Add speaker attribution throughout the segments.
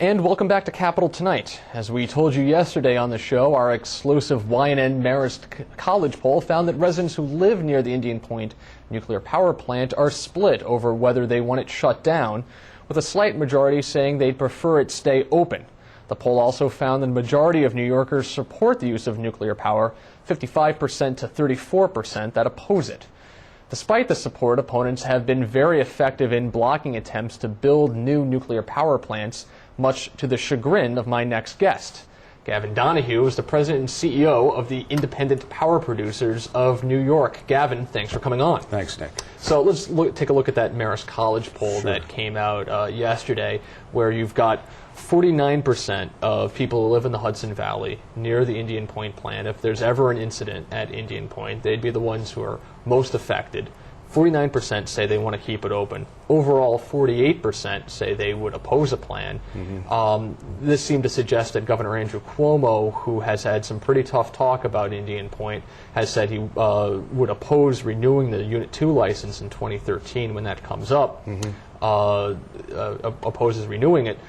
Speaker 1: And welcome back to Capital Tonight. As we told you yesterday on the show, our exclusive YNN Marist College poll found that residents who live near the Indian Point nuclear power plant are split over whether they want it shut down, with a slight majority saying they'd prefer it stay open. The poll also found that the majority of New Yorkers support the use of nuclear power, 55% to 34% that oppose it. Despite the support, opponents have been very effective in blocking attempts to build new nuclear power plants, much to the chagrin of my next guest. Gavin Donahue is the president and CEO of the Independent Power Producers of New York. Gavin, thanks for coming on.
Speaker 2: Thanks, Nick.
Speaker 1: So let's take a look at that Marist College poll that came out yesterday, where you've got 49% of people who live in the Hudson Valley near the Indian Point plant. If there's ever an incident at Indian Point, they'd be the ones who are most affected. 49% say they want to keep it open. Overall, 48% say they would oppose a plan. This seemed to suggest that Governor Andrew Cuomo, who has had some pretty tough talk about Indian Point, has said he would oppose renewing the Unit 2 license in 2013 when that comes up, opposes renewing it.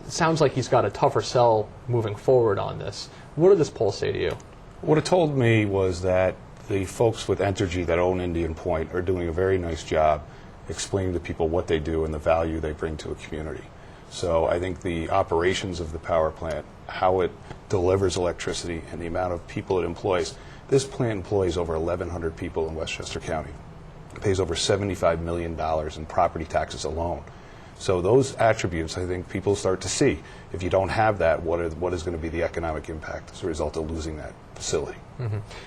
Speaker 1: Sounds like he's got a tougher sell moving forward on this. What did this poll say to you?
Speaker 2: What it told me was that the folks with Entergy that own Indian Point are doing a very nice job explaining to people what they do and the value they bring to a community. So I think the operations of the power plant, how it delivers electricity, and the amount of people it employs. This plant employs over 1,100 people in Westchester County. It pays over $75 million in property taxes alone. So those attributes, I think people start to see. If you don't have that, what is going to be the economic impact as a result of losing that facility?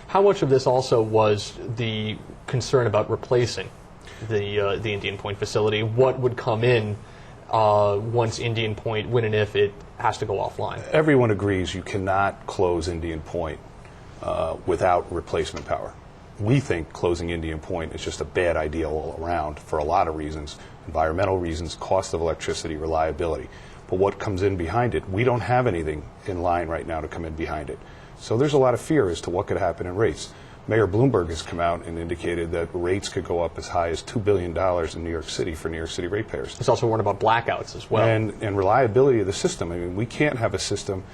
Speaker 1: How much of this also was the concern about replacing the Indian Point facility? What would come in once Indian Point, when and if it has to go offline? Everyone
Speaker 2: agrees you cannot close Indian Point without replacement power. We think closing Indian Point is just a bad idea all around for a lot of reasons: environmental reasons, cost of electricity, reliability. But what comes in behind it, we don't have anything in line right now to come in behind it. So there's a lot of fear as to what could happen in rates. Mayor Bloomberg has come out and indicated that rates could go up as high as $2 billion in New York City for New York City ratepayers.
Speaker 1: He's also warned about blackouts as well.
Speaker 2: And reliability of the system. I mean, we can't have a system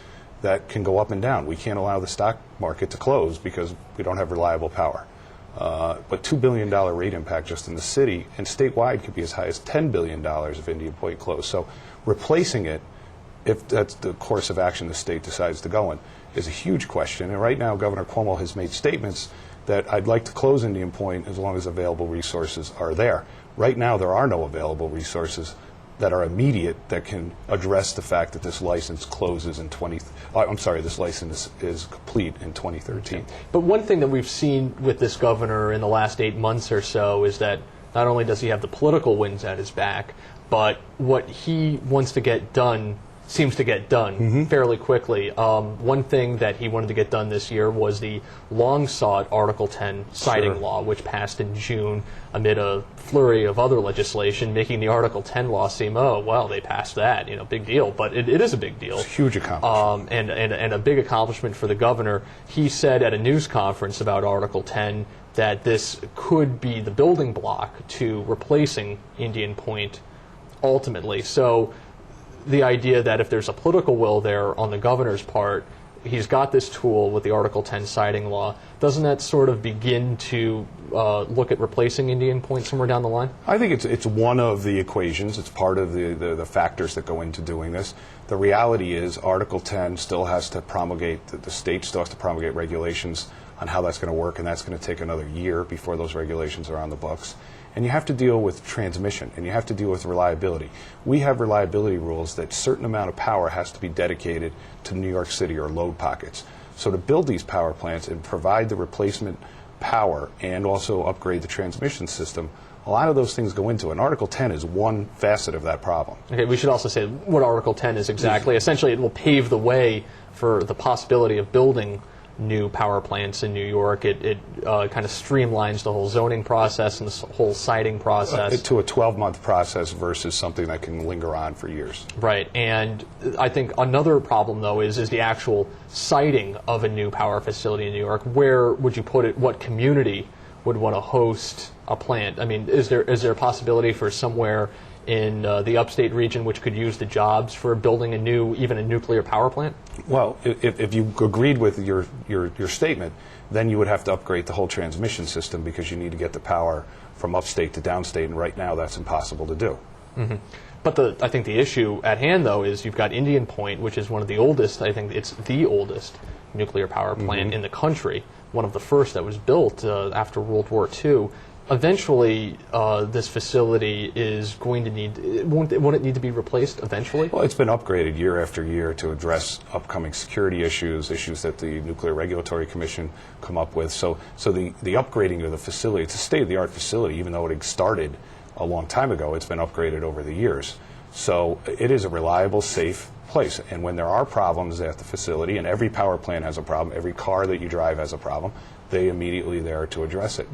Speaker 2: that can go up and down. We can't allow the stock market to close because we don't have reliable power. But $2 billion rate impact just in the city, and statewide could be as high as $10 billion if Indian Point closed. So replacing it, if that's the course of action the state decides to go in, is a huge question. And right now Governor Cuomo has made statements that I'd like to close Indian Point as long as available resources are there. Right now there are no available resources that are immediate that can address the fact that this license closes in this license is complete in 2013.
Speaker 1: Okay. But one thing that we've seen with this governor in the last 8 months or so is that not only does he have the political winds at his back, but what he wants to get done seems to get done fairly quickly. One thing that he wanted to get done this year was the long-sought Article 10 siting law, which passed in June amid a flurry of other legislation, making the Article 10 law seem, oh, well, they passed that, big deal. But it is a big deal.
Speaker 2: It's a huge accomplishment.
Speaker 1: And a big accomplishment for the governor. He said at a news conference about Article 10 that this could be the building block to replacing Indian Point ultimately. So the idea that if there's a political will there on the governor's part, he's got this tool with the Article 10 siting law. Doesn't that sort of begin to look at replacing Indian Point somewhere down the line?
Speaker 2: I think it's one of the equations. It's part of the factors that go into doing this. The reality is Article 10 still has to promulgate, the state still has to promulgate regulations on how that's going to work, and that's going to take another year before those regulations are on the books. And you have to deal with transmission, and you have to deal with reliability. We have reliability rules that a certain amount of power has to be dedicated to New York City or load pockets. So to build these power plants and provide the replacement power and also upgrade the transmission system, a lot of those things go into it. And Article 10 is one facet of that problem. Okay,
Speaker 1: we should also say what Article 10 is exactly. Essentially, it will pave the way for the possibility of building new power plants in New York. It kind of streamlines the whole zoning process and the whole siting process.
Speaker 2: To a 12-month process versus something that can linger on for years.
Speaker 1: Right. And I think another problem, though, is the actual siting of a new power facility in New York. Where would you put it? What community would want to host a plant? I mean, is there a possibility for somewhere in the upstate region which could use the jobs for building even a nuclear power plant?
Speaker 2: Well, if you agreed with your statement, then you would have to upgrade the whole transmission system because you need to get the power from upstate to downstate, and right now that's impossible to do.
Speaker 1: Mm-hmm. But I think the issue at hand, though, is you've got Indian Point, which is one of the oldest, I think it's the oldest nuclear power plant in the country, one of the first that was built after World War II. Eventually, this facility is going to need, won't it need to be replaced eventually?
Speaker 2: Well, it's been upgraded year after year to address upcoming security issues that the Nuclear Regulatory Commission come up with. So the upgrading of the facility, it's a state-of-the-art facility, even though it started a long time ago, it's been upgraded over the years. So it is a reliable, safe place. And when there are problems at the facility, and every power plant has a problem, every car that you drive has a problem, they immediately there to address it.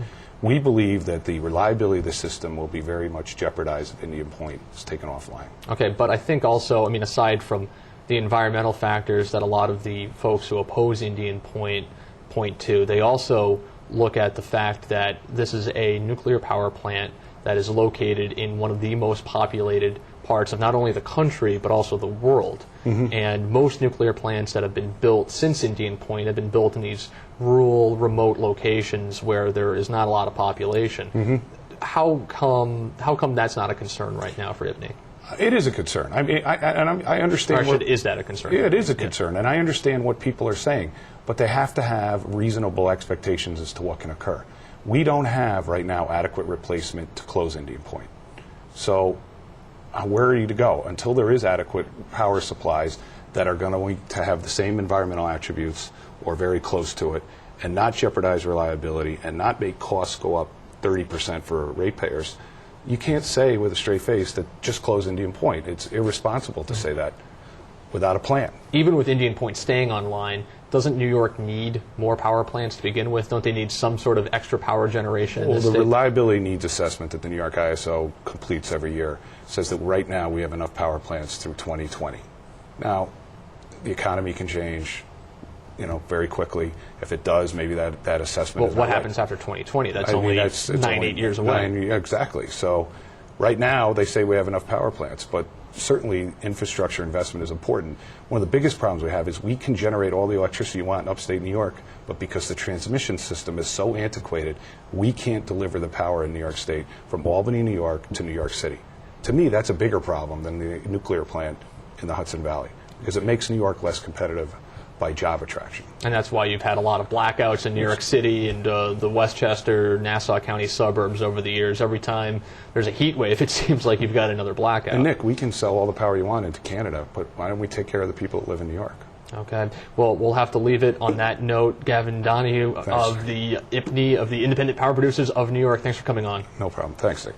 Speaker 2: We believe that the reliability of the system will be very much jeopardized if Indian Point is taken offline.
Speaker 1: Okay, but I think also, I mean, aside from the environmental factors that a lot of the folks who oppose Indian Point point to, they also look at the fact that this is a nuclear power plant that is located in one of the most populated parts of not only the country but also the world. And most nuclear plants that have been built since Indian Point have been built in these rural, remote locations where there is not a lot of population. How come that's not a concern right now for IPNY?
Speaker 2: It is a concern. I mean, I understand.
Speaker 1: Is that a concern?
Speaker 2: Yeah, it is a concern, and I understand what people are saying, but they have to have reasonable expectations as to what can occur. We don't have right now adequate replacement to close Indian Point. So where are you to go? Until there is adequate power supplies that are going to have the same environmental attributes or very close to it and not jeopardize reliability and not make costs go up 30% for ratepayers, you can't say with a straight face that just close Indian Point. It's irresponsible to say that without a plan.
Speaker 1: Even with Indian Point staying online, doesn't New York need more power plants to begin with? Don't they need some sort of extra power generation in
Speaker 2: Well,
Speaker 1: this
Speaker 2: the
Speaker 1: state?
Speaker 2: reliability needs assessment that the New York ISO completes every year says that right now we have enough power plants through 2020. Now, the economy can change, very quickly. If it does, maybe that assessment
Speaker 1: Well,
Speaker 2: is
Speaker 1: what
Speaker 2: not
Speaker 1: happens after 2020? That's
Speaker 2: it's
Speaker 1: only
Speaker 2: only
Speaker 1: 8 years away.
Speaker 2: Yeah, exactly. So right now they say we have enough power plants, but certainly infrastructure investment is important. One of the biggest problems we have is we can generate all the electricity you want in upstate New York, but because the transmission system is so antiquated, we can't deliver the power in New York State from Albany, New York to New York City. To me, that's a bigger problem than the nuclear plant in the Hudson Valley, because it makes New York less competitive by job attraction.
Speaker 1: And that's why you've had a lot of blackouts in New York City and the Westchester, Nassau County suburbs over the years. Every time there's a heat wave, it seems like you've got another blackout.
Speaker 2: And Nick, we can sell all the power you want into Canada, but why don't we take care of the people that live in New York?
Speaker 1: Okay. Well, we'll have to leave it on that note. Gavin Donahue of the IPNY, of the Independent Power Producers of New York, thanks for coming on.
Speaker 2: No problem. Thanks, Nick.